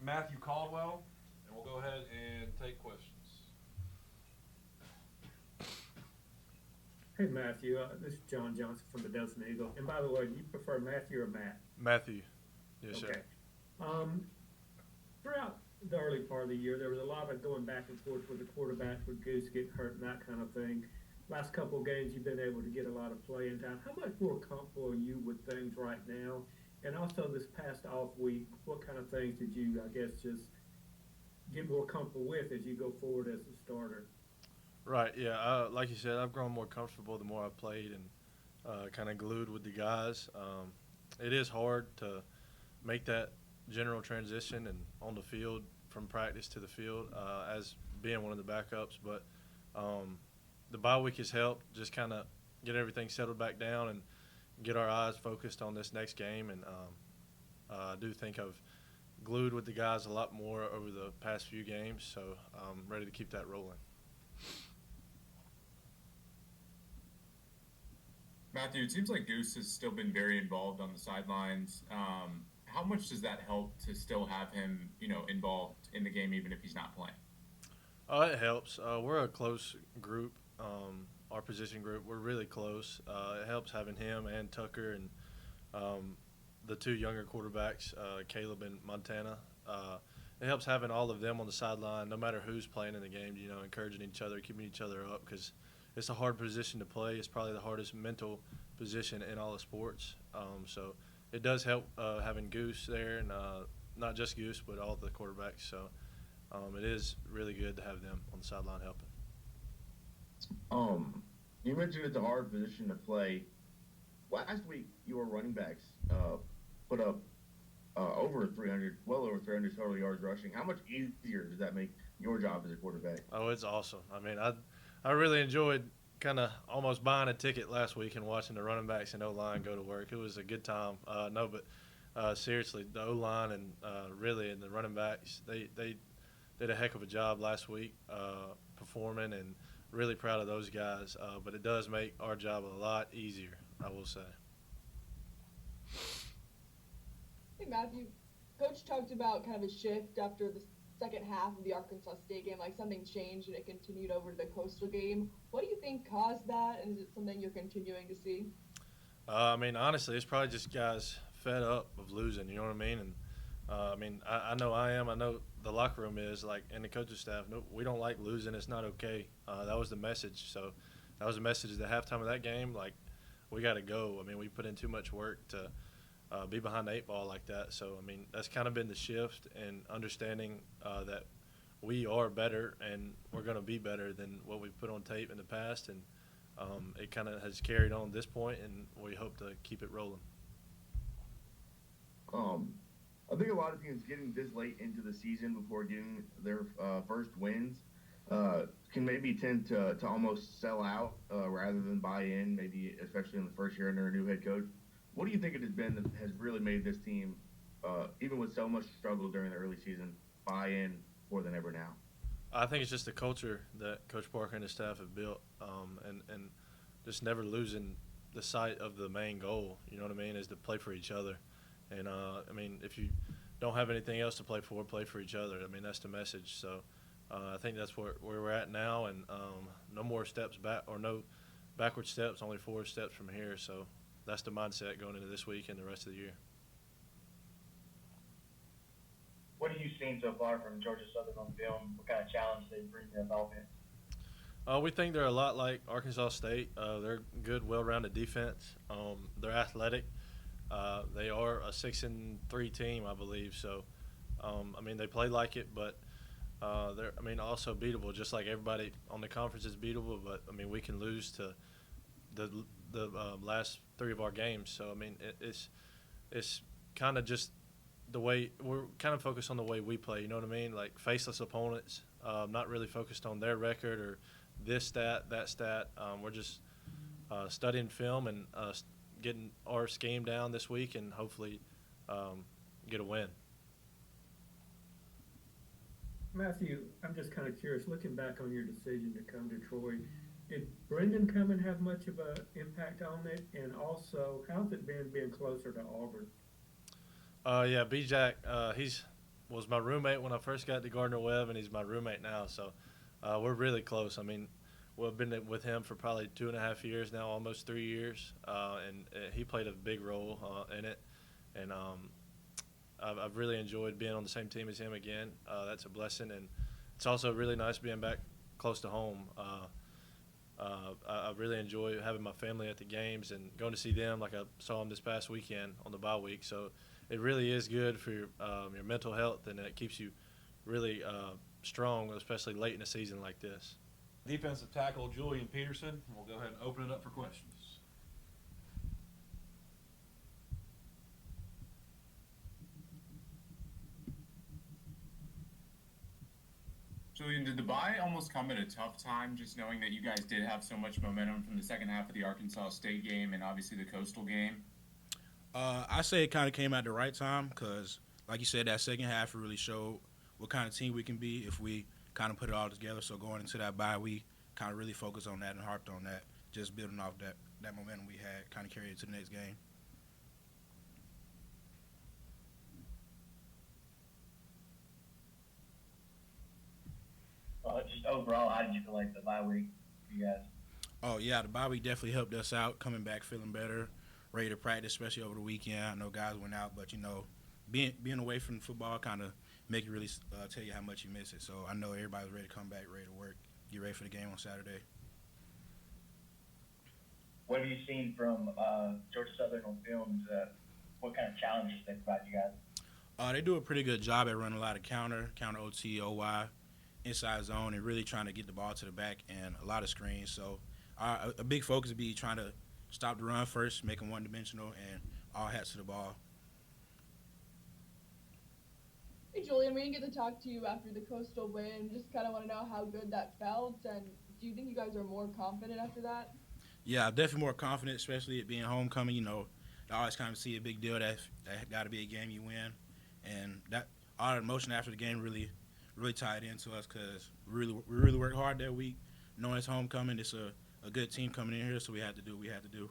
Matthew Caldwell, and we'll go ahead and take questions. Hey Matthew, this is John Johnson from the Desert Eagle. And by the way, do you prefer Matthew or Matt? Matthew. Yes, sir. Okay. Um, Throughout the early part of the year, there was a lot of going back and forth with the quarterbacks, with Goose getting hurt and that kind of thing. Last couple of games, you've been able to get a lot of playing time. How much more comfortable are you with things right now? And also, this past off week, what kind of things did you, I guess, just get more comfortable with as you go forward as a starter? Right, yeah. Like you said, I've grown more comfortable the more I've played and kind of glued with the guys. It is hard to make that general transition and on the field from practice to the field as being one of the backups. But the bye week has helped just kind of get everything settled back down and get our eyes focused on this next game. And I do think I've glued with the guys a lot more over the past few games, so I'm ready to keep that rolling. Matthew, it seems like Goose has still been very involved on the sidelines. How much does that help to still have him, involved in the game even if he's not playing? It helps. We're a close group. Our position group, we're really close. It helps having him and Tucker and the two younger quarterbacks, Caleb and Montana. It helps having all of them on the sideline, no matter who's playing in the game. Encouraging each other, keeping each other up, because it's a hard position to play. It's probably the hardest mental position in all of sports. So it does help having Goose there, and not just Goose, but all the quarterbacks. So it is really good to have them on the sideline helping. You mentioned it's a hard position to play. Last week, your running backs put up well over 300 total yards rushing. How much easier does that make your job as a quarterback? Oh, it's awesome. I mean, I really enjoyed kind of almost buying a ticket last week and watching the running backs and O-line go to work. It was a good time. Seriously, the O-line and really and the running backs, they did a heck of a job last week performing, and really proud of those guys. But it does make our job a lot easier, I will say. Hey Matthew, Coach talked about kind of a shift after the second half of the Arkansas State game, like something changed and it continued over to the Coastal game. What do you think caused that, and is it something you're continuing to see? Honestly, it's probably just guys fed up of losing. You know what I mean? And I know I am. I know the locker room is, like, and the coaching staff. No, we don't like losing. It's not okay. That was the message. So that was the message at the halftime of that game. Like, we got to go. We put in too much work to be behind the eight ball like that. So that's kind of been the shift, and understanding that we are better and we're going to be better than what we've put on tape in the past, and it kind of has carried on this point, and we hope to keep it rolling. I think a lot of teams getting this late into the season before getting their first wins can maybe tend to almost sell out rather than buy in, maybe especially in the first year under a new head coach. What do you think it has been that has really made this team, even with so much struggle during the early season, buy in more than ever now? I think it's just the culture that Coach Parker and his staff have built, and just never losing the sight of the main goal, you know what I mean, is to play for each other. And, if you don't have anything else to play for each other. That's the message. So I think that's where we're at now, and no more steps back, or no backward steps, only forward steps from here. So that's the mindset going into this week and the rest of the year. What have you seen so far from Georgia Southern on film? What kind of challenge they bring to the offense? We think they're a lot like Arkansas State. They're good, well-rounded defense. They're athletic. They are a 6-3 team, I believe. So, they play like it, but they're also beatable, just like everybody on the conference is beatable. But we can lose to the last three of our games. So it's kind of just the way we're kind of focused on the way we play. You know what I mean? Like faceless opponents, not really focused on their record or this stat, that stat. We're just studying film and getting our scheme down this week, and hopefully get a win. Matthew, I'm just kind of curious, looking back on your decision to come to Troy, did Brendan come and have much of an impact on it? And also, how's it been being closer to Auburn? Yeah, B-Jack, he's was my roommate when I first got to Gardner Webb, and he's my roommate now. So we're really close. I mean, we've been with him for probably 2.5 years now, almost 3 years, and he played a big role in it. And I've really enjoyed being on the same team as him again. That's a blessing, and it's also really nice being back close to home. I really enjoy having my family at the games and going to see them like I saw them this past weekend on the bye week. So it really is good for your mental health, and it keeps you really strong, especially late in a season like this. Defensive tackle Julian Peterson. We'll go ahead and open it up for questions. Julian, did the bye almost come at a tough time, just knowing that you guys did have so much momentum from the second half of the Arkansas State game and obviously the Coastal game? I say it kind of came at the right time because, like you said, that second half really showed what kind of team we can be if we kind of put it all together. So going into that bye, we kind of really focused on that and harped on that, just building off that momentum we had, kind of carried it to the next game. Just overall, how did you feel like the bye week for you guys? Oh, yeah, the bye week definitely helped us out, coming back feeling better, ready to practice, especially over the weekend. I know guys went out, but, being away from football kind of make you really tell you how much you miss it. So I know everybody's ready to come back, ready to work, get ready for the game on Saturday. What have you seen from Georgia Southern on film? What kind of challenges they provide you guys? They do a pretty good job at running a lot of counter OT, OY, inside zone, and really trying to get the ball to the back and a lot of screens. So a big focus would be trying to stop the run first, make them one-dimensional, and all hats to the ball. Hey, Julian, we didn't get to talk to you after the Coastal win. Just kind of want to know how good that felt, and do you think you guys are more confident after that? Yeah, definitely more confident, especially it being homecoming. I always kind of see a big deal that got to be a game you win, and that all the emotion after the game really tied into us because we really worked hard that week. Knowing it's homecoming, it's a good team coming in here, so we had to do what we had to do.